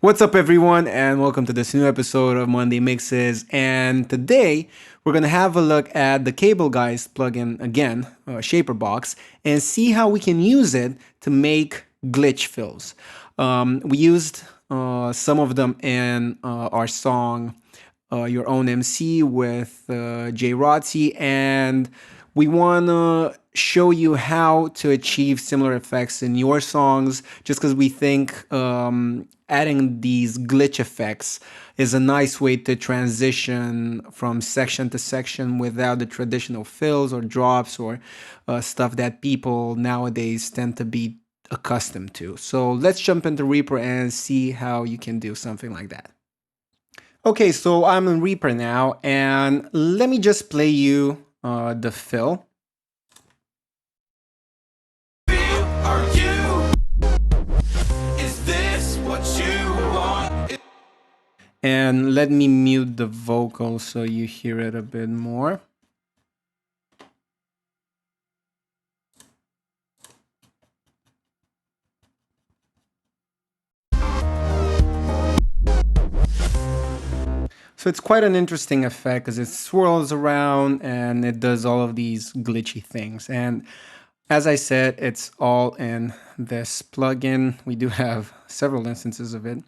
What's up, everyone, and welcome to this new episode of Monday Mixes. And today we're gonna have a look at the Cableguys plugin again, ShaperBox, and see how we can use it to make glitch fills. We used some of them in our song Your Own MC with Jay Rotzi, and we want to show you how to achieve similar effects in your songs, just because we think adding these glitch effects is a nice way to transition from section to section without the traditional fills or drops or stuff that people nowadays tend to be accustomed to. So let's jump into Reaper and see how you can do something like that. Okay, so I'm in Reaper now, and let me just play you the fill. And let me mute the vocal so you hear it a bit more. So it's quite an interesting effect because it swirls around and it does all of these glitchy things. And as I said, it's all in this plugin. We do have several instances of it.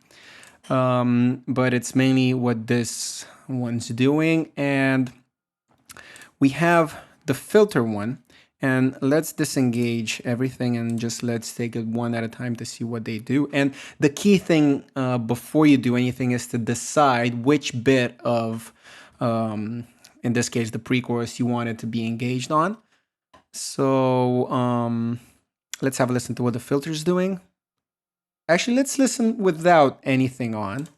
But it's mainly what this one's doing. And we have the filter one, and let's disengage everything and just let's take it one at a time to see what they do. And the key thing before you do anything is to decide which bit of, in this case, the pre-chorus you want it to be engaged on. So let's have a listen to what the filter is doing. Actually, let's listen without anything on.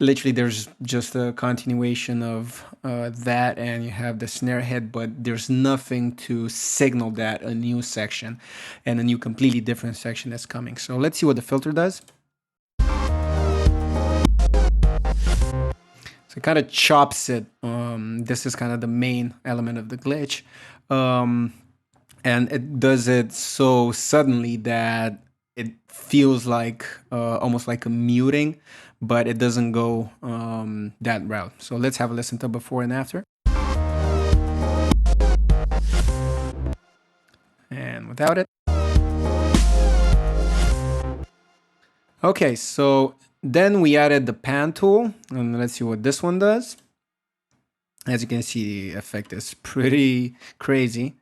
Literally, there's just a continuation of that, and you have the snare head, but there's nothing to signal that a new section and a new completely different section is coming. So let's see what the filter does. So it kind of chops it. This is kind of the main element of the glitch. And it does it so suddenly that it feels like almost like a muting, but it doesn't go that route. So let's have a listen to before and after. And without it. Okay, so then we added the pan tool, and let's see what this one does. As you can see, the effect is pretty crazy.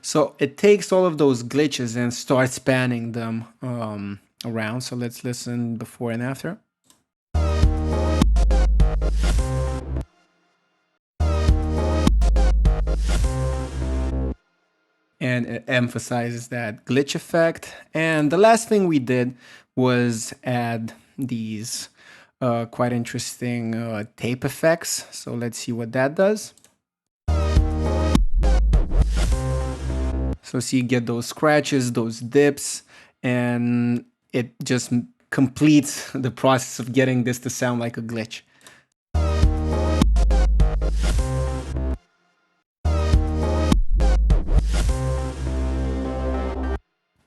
So it takes all of those glitches and starts panning them around. So let's listen before and after. And it emphasizes that glitch effect. And the last thing we did was add these quite interesting tape effects. So let's see what that does. So see, you get those scratches, those dips, and it just completes the process of getting this to sound like a glitch.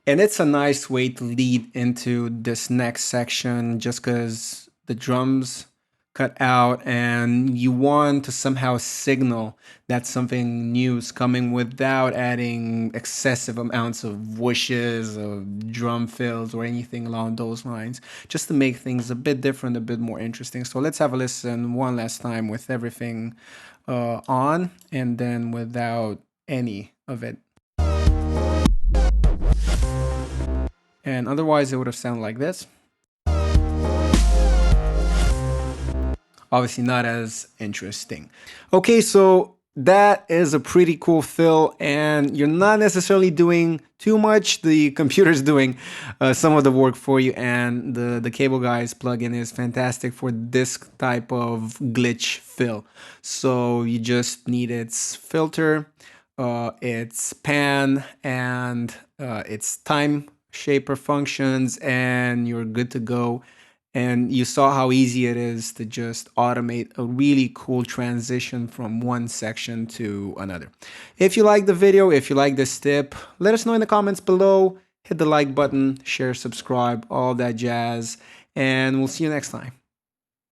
And it's a nice way to lead into this next section just because the drums cut out and you want to somehow signal that something new is coming without adding excessive amounts of whooshes or drum fills or anything along those lines, just to make things a bit different, a bit more interesting. So let's have a listen one last time with everything on and then without any of it. And otherwise it would have sounded like this. Obviously not as interesting. Okay, so that is a pretty cool fill, and you're not necessarily doing too much. The computer's doing some of the work for you, and the Cableguys plugin is fantastic for this type of glitch fill. So you just need its filter, its pan, and its time shaper functions, and you're good to go. And you saw how easy it is to just automate a really cool transition from one section to another. If you like the video, if you like this tip, let us know in the comments below. Hit the like button, share, subscribe, all that jazz, and we'll see you next time.